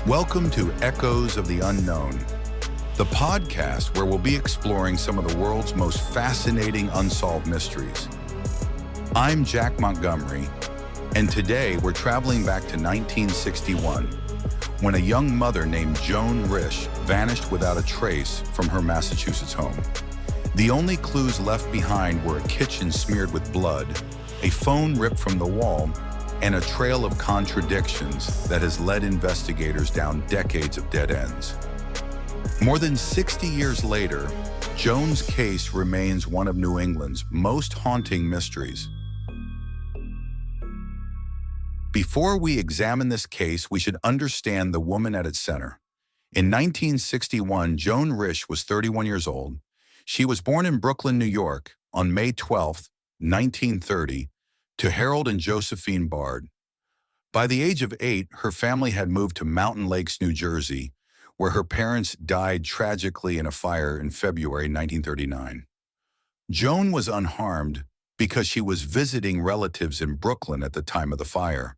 Welcome to Echoes of the Unknown, the podcast where we'll be exploring some of the world's most fascinating unsolved mysteries. I'm Jack Montgomery, and today we're traveling back to 1961, when a young mother named Joan Risch vanished without a trace from her Massachusetts home. The only clues left behind were a kitchen smeared with blood, a phone ripped from the wall, and a trail of contradictions that has led investigators down decades of dead ends. More than 60 years later, Joan's case remains one of New England's most haunting mysteries. Before we examine this case, we should understand the woman at its center. In 1961, Joan Risch was 31 years old. She was born in Brooklyn, New York, on May 12, 1930, to Harold and Josephine Bard. By the age of 8, her family had moved to Mountain Lakes, New Jersey, where her parents died tragically in a fire in February 1939. Joan was unharmed because she was visiting relatives in Brooklyn at the time of the fire.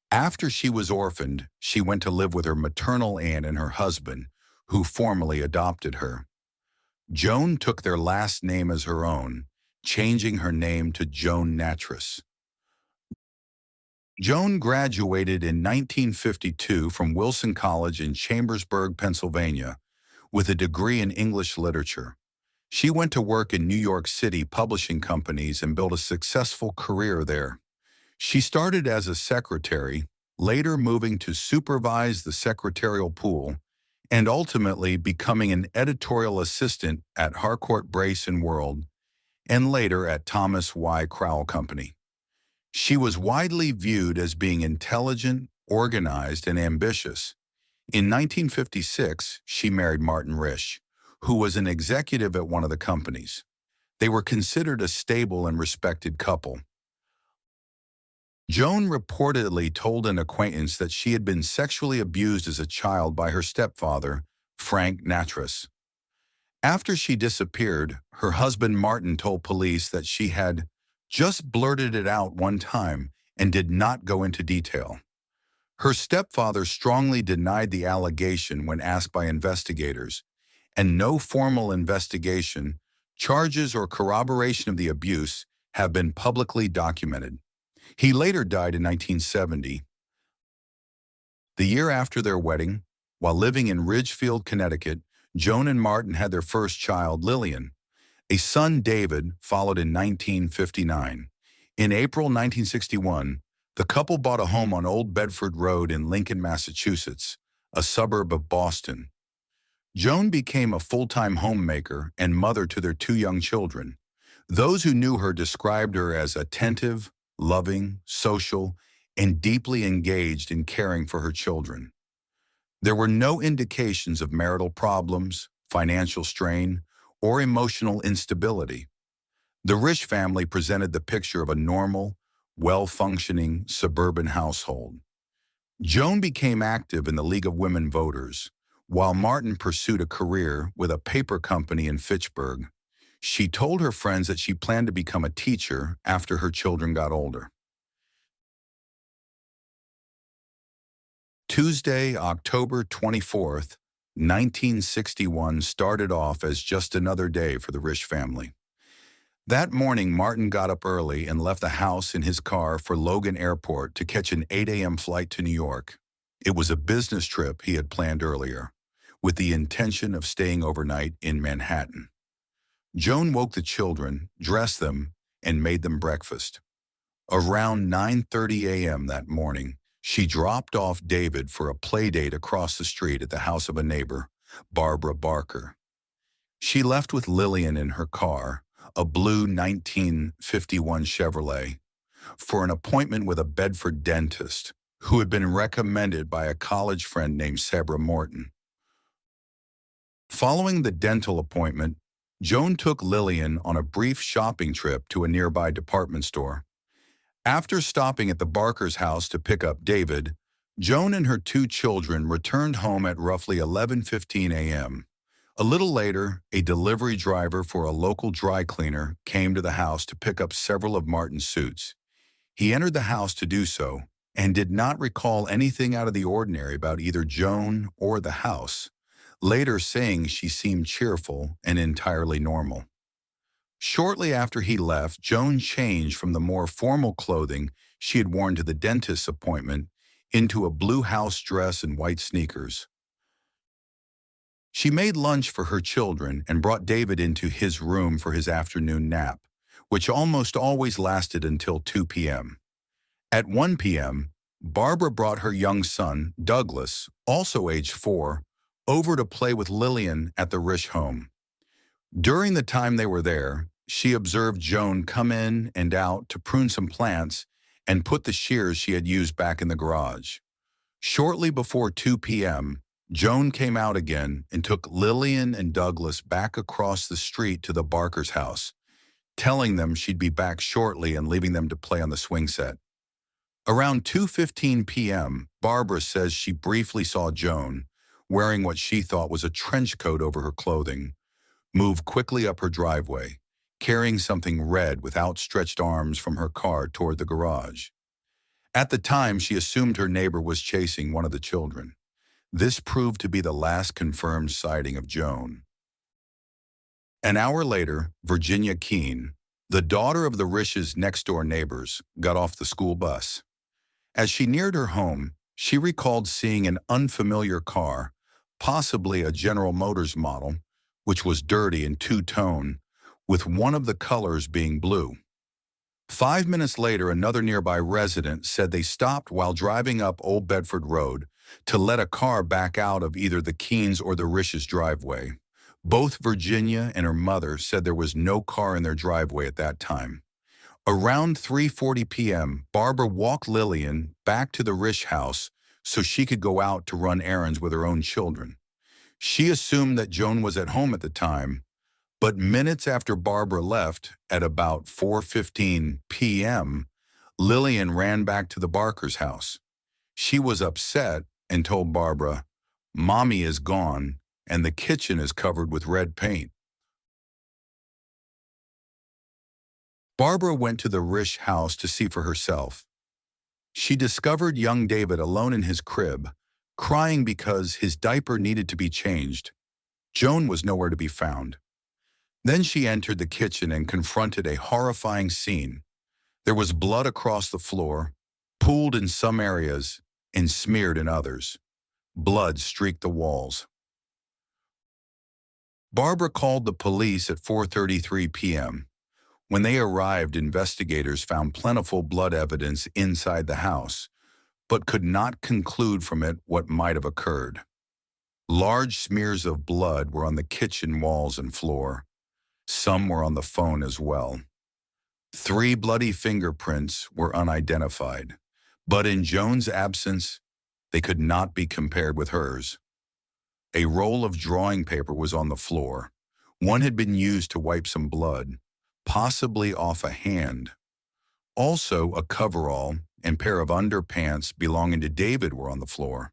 After she was orphaned, she went to live with her maternal aunt and her husband, who formally adopted her. Joan took their last name as her own, changing her name to Joan Nattrass. Joan graduated in 1952 from Wilson College in Chambersburg, Pennsylvania, with a degree in English literature. She went to work in New York City publishing companies and built a successful career there. She started as a secretary, later moving to supervise the secretarial pool, and ultimately becoming an editorial assistant at Harcourt Brace and World, and later at Thomas Y. Crowell Company. She was widely viewed as being intelligent, organized, and ambitious. In 1956, she married Martin Risch, who was an executive at one of the companies. They were considered a stable and respected couple. Joan reportedly told an acquaintance that she had been sexually abused as a child by her stepfather, Frank Nattrass. After she disappeared, her husband Martin told police that she had just blurted it out one time and did not go into detail. Her stepfather strongly denied the allegation when asked by investigators, and no formal investigation, charges, or corroboration of the abuse have been publicly documented. He later died in 1970. The year after their wedding, while living in Ridgefield, Connecticut, Joan and Martin had their first child, Lillian. A son, David, followed in 1959. In April 1961, the couple bought a home on Old Bedford Road in Lincoln, Massachusetts, a suburb of Boston. Joan became a full-time homemaker and mother to their 2 young children. Those who knew her described her as attentive, loving, social, and deeply engaged in caring for her children. There were no indications of marital problems, financial strain, or emotional instability. The Risch family presented the picture of a normal, well-functioning suburban household. Joan became active in the League of Women Voters, while Martin pursued a career with a paper company in Fitchburg. She told her friends that she planned to become a teacher after her children got older. Tuesday, October 24th, 1961 started off as just another day for the Risch family. That morning, Martin got up early and left the house in his car for Logan Airport to catch an 8 a.m. flight to New York. It was a business trip he had planned earlier, with the intention of staying overnight in Manhattan. Joan woke the children, dressed them, and made them breakfast. Around 9:30 a.m. that morning, she dropped off David for a play date across the street at the house of a neighbor, Barbara Barker. She left with Lillian in her car, a blue 1951 Chevrolet, for an appointment with a Bedford dentist who had been recommended by a college friend named Sabra Morton. Following the dental appointment, Joan took Lillian on a brief shopping trip to a nearby department store. After stopping at the Barker's house to pick up David, Joan and her 2 children returned home at roughly 11:15 a.m. A little later, a delivery driver for a local dry cleaner came to the house to pick up several of Martin's suits. He entered the house to do so, and did not recall anything out of the ordinary about either Joan or the house, later saying she seemed cheerful and entirely normal. Shortly after he left, Joan changed from the more formal clothing she had worn to the dentist's appointment into a blue house dress and white sneakers. She made lunch for her children and brought David into his room for his afternoon nap, which almost always lasted until 2 p.m. At 1 p.m., Barbara brought her young son, Douglas, also aged 4, over to play with Lillian at the Risch home. During the time they were there, she observed Joan come in and out to prune some plants and put the shears she had used back in the garage. Shortly before 2 p.m., Joan came out again and took Lillian and Douglas back across the street to the Barker's house, telling them she'd be back shortly and leaving them to play on the swing set. Around 2:15 p.m., Barbara says she briefly saw Joan, wearing what she thought was a trench coat over her clothing, move quickly up her driveway, carrying something red with outstretched arms from her car toward the garage. At the time, she assumed her neighbor was chasing one of the children. This proved to be the last confirmed sighting of Joan. An hour later, Virginia Keene, the daughter of the Risch's next-door neighbors, got off the school bus. As she neared her home, she recalled seeing an unfamiliar car, possibly a General Motors model, which was dirty and two-tone, with one of the colors being blue. 5 minutes later, another nearby resident said they stopped while driving up Old Bedford Road to let a car back out of either the Keenes or the Risch's driveway. Both Virginia and her mother said there was no car in their driveway at that time. Around 3:40 p.m., Barbara walked Lillian back to the Risch house so she could go out to run errands with her own children. She assumed that Joan was at home at the time, but minutes after Barbara left, at about 4:15 p.m., Lillian ran back to the Barker's house. She was upset and told Barbara, "Mommy is gone, and the kitchen is covered with red paint." Barbara went to the Risch house to see for herself. She discovered young David alone in his crib, crying because his diaper needed to be changed. Joan was nowhere to be found. Then she entered the kitchen and confronted a horrifying scene. There was blood across the floor, pooled in some areas and smeared in others. Blood streaked the walls. Barbara called the police at 4:33 p.m. When they arrived, investigators found plentiful blood evidence inside the house, but could not conclude from it what might have occurred. Large smears of blood were on the kitchen walls and floor. Some were on the phone as well. 3 bloody fingerprints were unidentified, but in Joan's absence, they could not be compared with hers. A roll of drawing paper was on the floor. One had been used to wipe some blood, possibly off a hand. Also, a coverall and pair of underpants belonging to David were on the floor.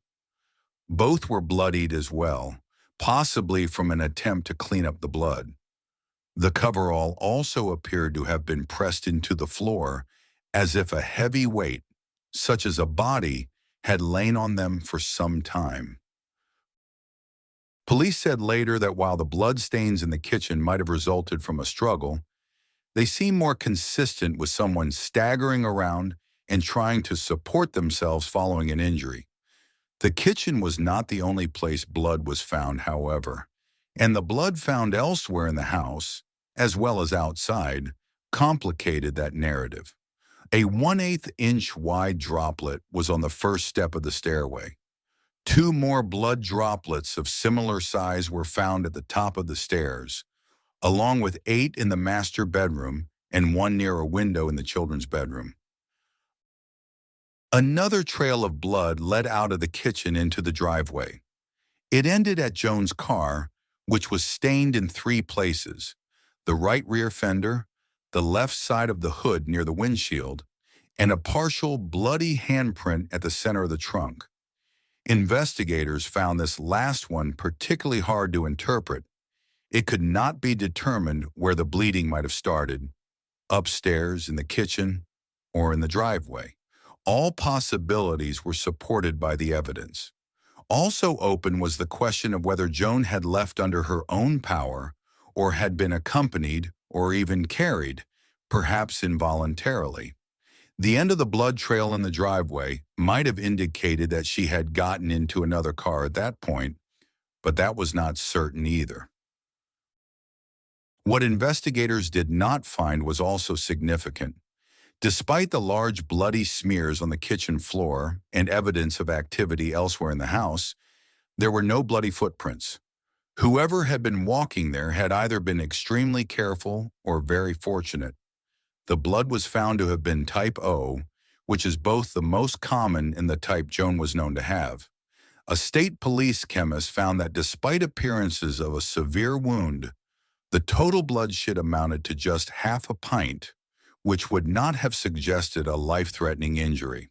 Both were bloodied as well, possibly from an attempt to clean up the blood. The coverall also appeared to have been pressed into the floor as if a heavy weight, such as a body, had lain on them for some time. Police said later that while the blood stains in the kitchen might have resulted from a struggle, they seem more consistent with someone staggering around and trying to support themselves following an injury. The kitchen was not the only place blood was found, however, and the blood found elsewhere in the house, as well as outside, complicated that narrative. A 1/8 inch wide droplet was on the first step of the stairway. 2 more blood droplets of similar size were found at the top of the stairs, along with 8 in the master bedroom and 1 near a window in the children's bedroom. Another trail of blood led out of the kitchen into the driveway. It ended at Joan's car, which was stained in 3 places: the right rear fender, the left side of the hood near the windshield, and a partial bloody handprint at the center of the trunk. Investigators found this last one particularly hard to interpret. It could not be determined where the bleeding might have started, upstairs, in the kitchen, or in the driveway. All possibilities were supported by the evidence. Also open was the question of whether Joan had left under her own power or had been accompanied or even carried, perhaps involuntarily. The end of the blood trail in the driveway might have indicated that she had gotten into another car at that point, but that was not certain either. What investigators did not find was also significant. Despite the large bloody smears on the kitchen floor and evidence of activity elsewhere in the house, there were no bloody footprints. Whoever had been walking there had either been extremely careful or very fortunate. The blood was found to have been type O, which is both the most common and the type Joan was known to have. A state police chemist found that despite appearances of a severe wound, the total bloodshed amounted to just half a pint, which would not have suggested a life-threatening injury.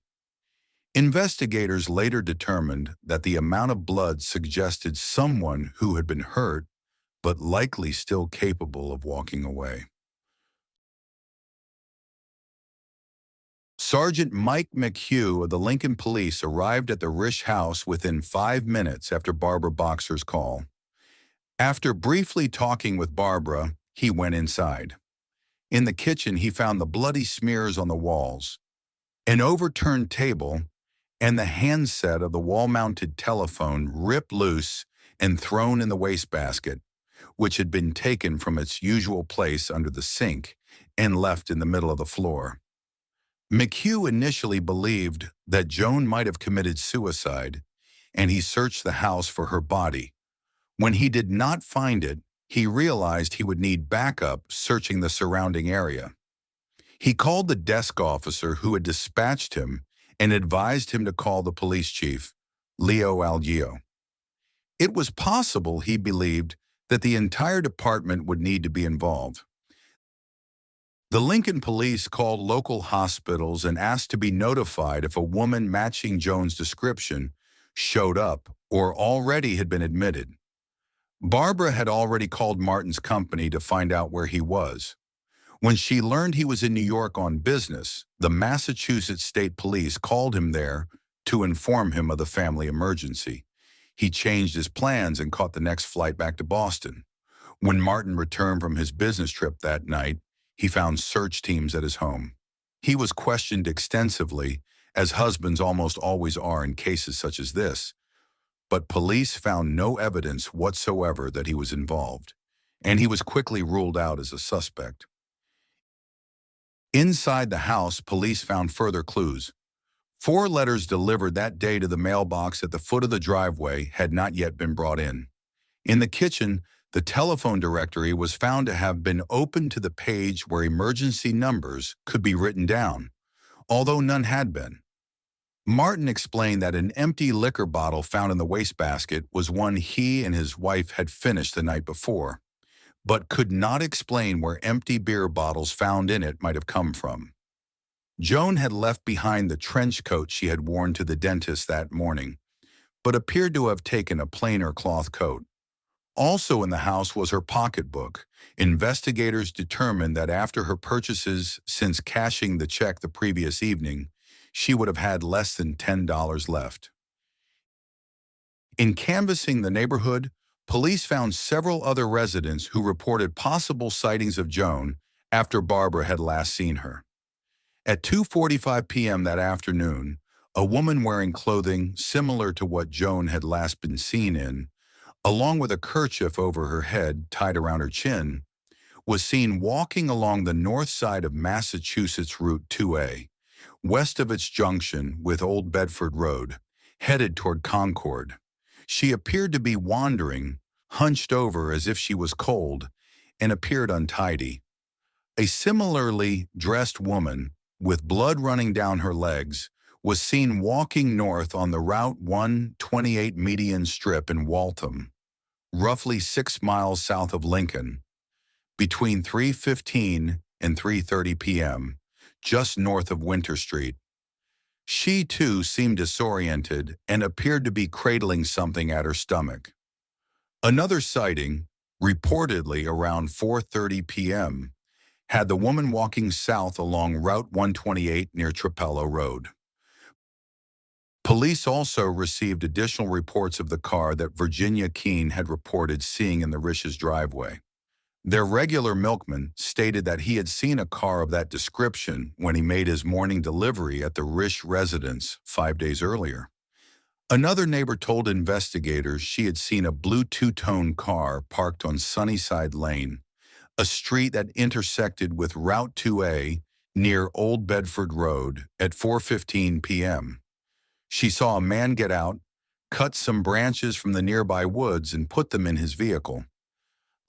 Investigators later determined that the amount of blood suggested someone who had been hurt, but likely still capable of walking away. Sergeant Mike McHugh of the Lincoln Police arrived at the Risch house within 5 minutes after Barbara Boxer's call. After briefly talking with Barbara, he went inside. In the kitchen, he found the bloody smears on the walls, an overturned table, and the handset of the wall-mounted telephone ripped loose and thrown in the wastebasket, which had been taken from its usual place under the sink and left in the middle of the floor. McHugh initially believed that Joan might have committed suicide, and he searched the house for her body. When he did not find it, he realized he would need backup searching the surrounding area. He called the desk officer who had dispatched him and advised him to call the police chief, Leo Algio. It was possible, he believed, that the entire department would need to be involved. The Lincoln Police called local hospitals and asked to be notified if a woman matching Joan's description showed up or already had been admitted. Barbara had already called Martin's company to find out where he was. When she learned he was in New York on business, the Massachusetts State Police called him there to inform him of the family emergency. He changed his plans and caught the next flight back to Boston. When Martin returned from his business trip that night, he found search teams at his home. He was questioned extensively, as husbands almost always are in cases such as this, but police found no evidence whatsoever that he was involved, and he was quickly ruled out as a suspect. Inside the house, police found further clues. 4 letters delivered that day to the mailbox at the foot of the driveway had not yet been brought in. In the kitchen, the telephone directory was found to have been open to the page where emergency numbers could be written down, although none had been. Martin explained that an empty liquor bottle found in the wastebasket was one he and his wife had finished the night before, but could not explain where empty beer bottles found in it might have come from. Joan had left behind the trench coat she had worn to the dentist that morning, but appeared to have taken a plainer cloth coat. Also in the house was her pocketbook. Investigators determined that after her purchases since cashing the check the previous evening, she would have had less than $10 left. In canvassing the neighborhood, police found several other residents who reported possible sightings of Joan after Barbara had last seen her. At 2:45 p.m. that afternoon, a woman wearing clothing similar to what Joan had last been seen in, along with a kerchief over her head tied around her chin, was seen walking along the north side of Massachusetts Route 2A, west of its junction with Old Bedford Road, headed toward Concord. She appeared to be wandering, hunched over as if she was cold, and appeared untidy. A similarly dressed woman, with blood running down her legs, was seen walking north on the Route 128 median strip in Waltham, roughly 6 miles south of Lincoln, between 3:15 and 3:30 p.m., just north of Winter Street. She, too, seemed disoriented and appeared to be cradling something at her stomach. Another sighting, reportedly around 4:30 p.m., had the woman walking south along Route 128 near Trapello Road. Police also received additional reports of the car that Virginia Keene had reported seeing in the Risch's driveway. Their regular milkman stated that he had seen a car of that description when he made his morning delivery at the Risch residence 5 days earlier. Another neighbor told investigators she had seen a blue two-tone car parked on Sunnyside Lane, a street that intersected with Route 2A near Old Bedford Road at 4:15 p.m. She saw a man get out, cut some branches from the nearby woods, and put them in his vehicle.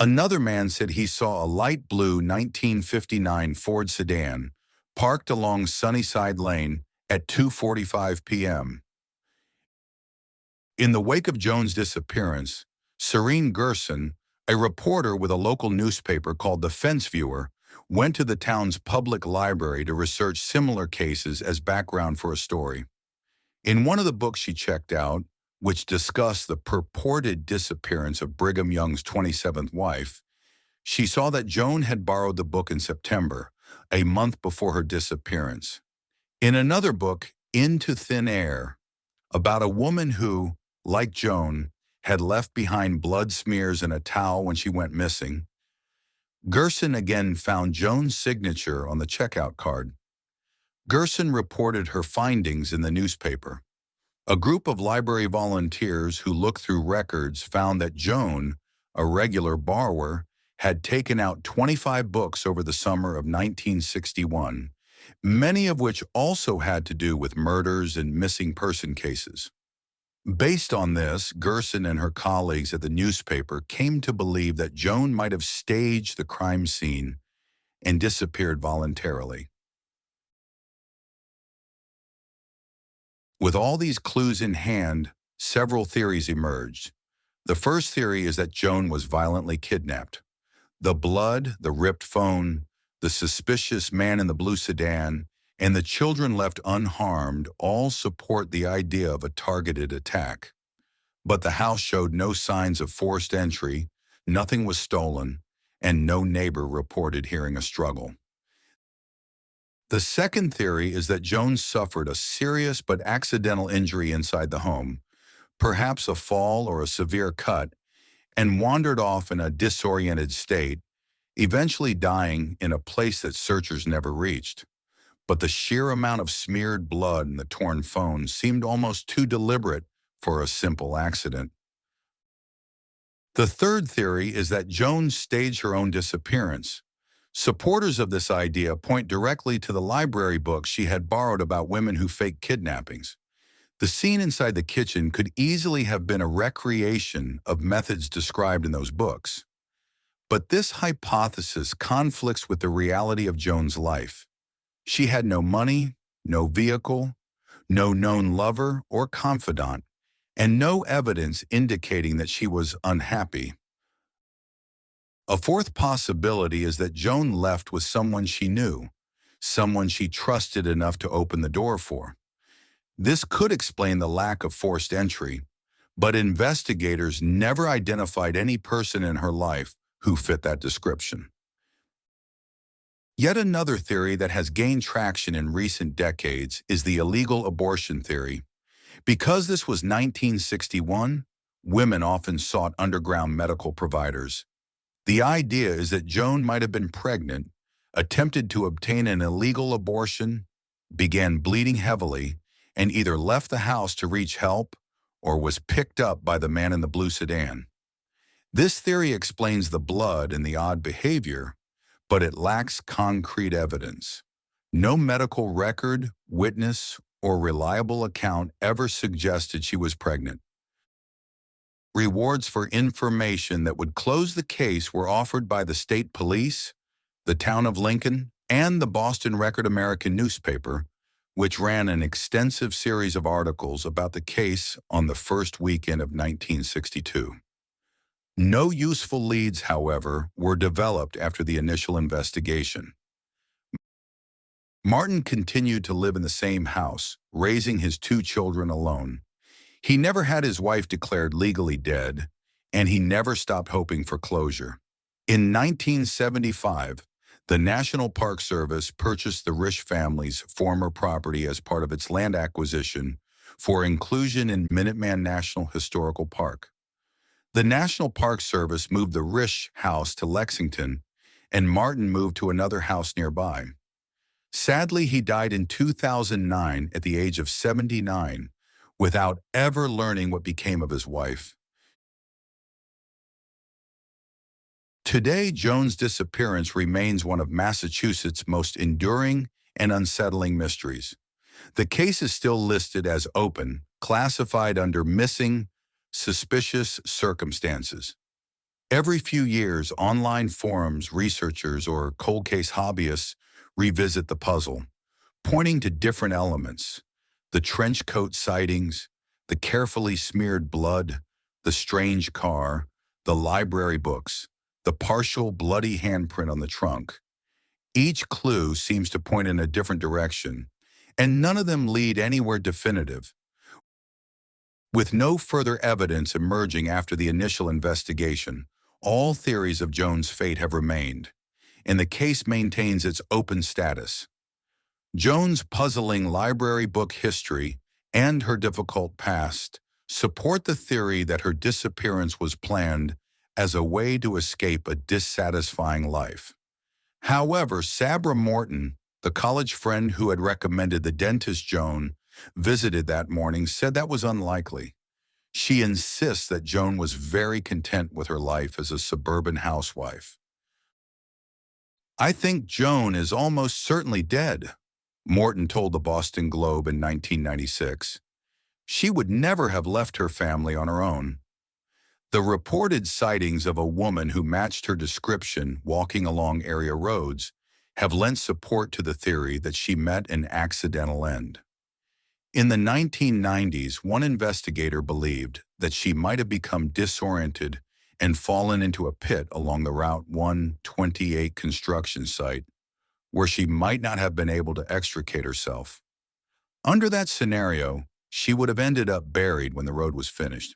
Another man said he saw a light blue 1959 Ford sedan parked along Sunnyside Lane at 2:45 p.m. In the wake of Joan's disappearance, Serene Gerson, a reporter with a local newspaper called The Fence Viewer, went to the town's public library to research similar cases as background for a story. In one of the books she checked out, which discussed the purported disappearance of Brigham Young's 27th wife, she saw that Joan had borrowed the book in September, a month before her disappearance. In another book, Into Thin Air, about a woman who, like Joan, had left behind blood smears and a towel when she went missing, Gerson again found Joan's signature on the checkout card. Gerson reported her findings in the newspaper. A group of library volunteers who looked through records found that Joan, a regular borrower, had taken out 25 books over the summer of 1961, many of which also had to do with murders and missing person cases. Based on this, Gerson and her colleagues at the newspaper came to believe that Joan might have staged the crime scene and disappeared voluntarily. With all these clues in hand, several theories emerged. The first theory is that Joan was violently kidnapped. The blood, the ripped phone, the suspicious man in the blue sedan, and the children left unharmed all support the idea of a targeted attack. But the house showed no signs of forced entry, nothing was stolen, and no neighbor reported hearing a struggle. The second theory is that Joan suffered a serious but accidental injury inside the home, perhaps a fall or a severe cut, and wandered off in a disoriented state, eventually dying in a place that searchers never reached. But the sheer amount of smeared blood and the torn phone seemed almost too deliberate for a simple accident. The third theory is that Joan staged her own disappearance. Supporters of this idea point directly to the library books she had borrowed about women who faked kidnappings. The scene inside the kitchen could easily have been a recreation of methods described in those books. But this hypothesis conflicts with the reality of Joan's life. She had no money, no vehicle, no known lover or confidant, and no evidence indicating that she was unhappy. A fourth possibility is that Joan left with someone she knew, someone she trusted enough to open the door for. This could explain the lack of forced entry, but investigators never identified any person in her life who fit that description. Yet another theory that has gained traction in recent decades is the illegal abortion theory. Because this was 1961, women often sought underground medical providers. The idea is that Joan might have been pregnant, attempted to obtain an illegal abortion, began bleeding heavily, and either left the house to reach help or was picked up by the man in the blue sedan. This theory explains the blood and the odd behavior, but it lacks concrete evidence. No medical record, witness, or reliable account ever suggested she was pregnant. Rewards for information that would close the case were offered by the state police, the town of Lincoln, and the Boston Record-American newspaper, which ran an extensive series of articles about the case on the first weekend of 1962. No useful leads, however, were developed after the initial investigation. Martin continued to live in the same house, raising his 2 children alone. He never had his wife declared legally dead, and he never stopped hoping for closure. In 1975, the National Park Service purchased the Risch family's former property as part of its land acquisition for inclusion in Minuteman National Historical Park. The National Park Service moved the Risch house to Lexington, and Martin moved to another house nearby. Sadly, he died in 2009 at the age of 79, without ever learning what became of his wife. Today, Joan's disappearance remains one of Massachusetts' most enduring and unsettling mysteries. The case is still listed as open, classified under missing, suspicious circumstances. Every few years, online forums, researchers, or cold case hobbyists revisit the puzzle, pointing to different elements: the trench coat sightings, the carefully smeared blood, the strange car, the library books, the partial bloody handprint on the trunk. Each clue seems to point in a different direction, and none of them lead anywhere definitive. With no further evidence emerging after the initial investigation, all theories of Joan's fate have remained, and the case maintains its open status. Joan's puzzling library book history and her difficult past support the theory that her disappearance was planned as a way to escape a dissatisfying life. However, Sabra Morton, the college friend who had recommended the dentist Joan visited that morning, said that was unlikely. She insists that Joan was very content with her life as a suburban housewife. "I think Joan is almost certainly dead," Morton told the Boston Globe in 1996. "She would never have left her family on her own." The reported sightings of a woman who matched her description walking along area roads have lent support to the theory that she met an accidental end. In the 1990s, one investigator believed that she might have become disoriented and fallen into a pit along the Route 128 construction site, where she might not have been able to extricate herself. Under that scenario, she would have ended up buried when the road was finished.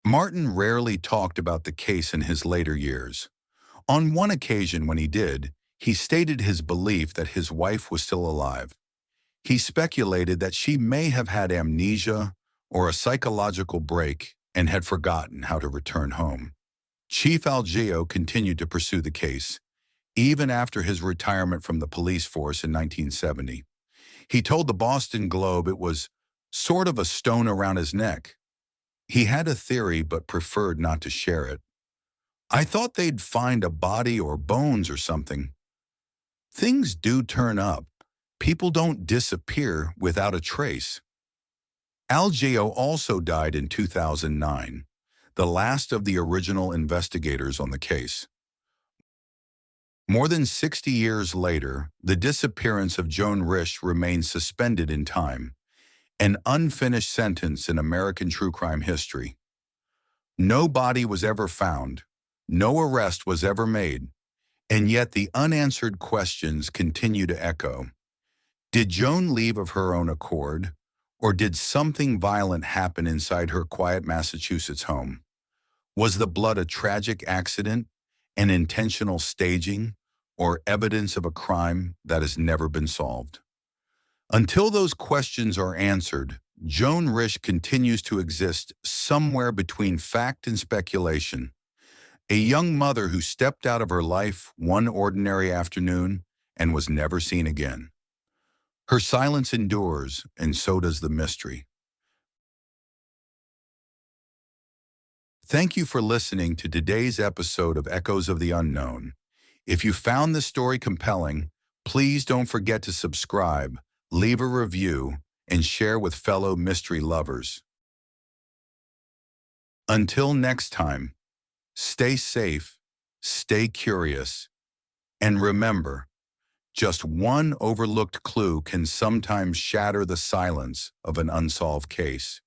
Martin rarely talked about the case in his later years. On one occasion when he did, he stated his belief that his wife was still alive. He speculated that she may have had amnesia or a psychological break and had forgotten how to return home. Chief Algeo continued to pursue the case, even after his retirement from the police force in 1970. He told the Boston Globe it was sort of a stone around his neck. He had a theory but preferred not to share it. "I thought they'd find a body or bones or something." Things do turn up. People don't disappear without a trace. Algeo also died in 2009, the last of the original investigators on the case. More than 60 years later, the disappearance of Joan Risch remains suspended in time, an unfinished sentence in American true crime history. No body was ever found, no arrest was ever made, and yet the unanswered questions continue to echo. Did Joan leave of her own accord, or did something violent happen inside her quiet Massachusetts home? Was the blood a tragic accident, an intentional staging, or evidence of a crime that has never been solved? Until those questions are answered, Joan Risch continues to exist somewhere between fact and speculation. A young mother who stepped out of her life one ordinary afternoon and was never seen again. Her silence endures, and so does the mystery. Thank you for listening to today's episode of Echoes of the Unknown. If you found this story compelling, please don't forget to subscribe, leave a review, and share with fellow mystery lovers. Until next time, stay safe, stay curious, and remember, just one overlooked clue can sometimes shatter the silence of an unsolved case.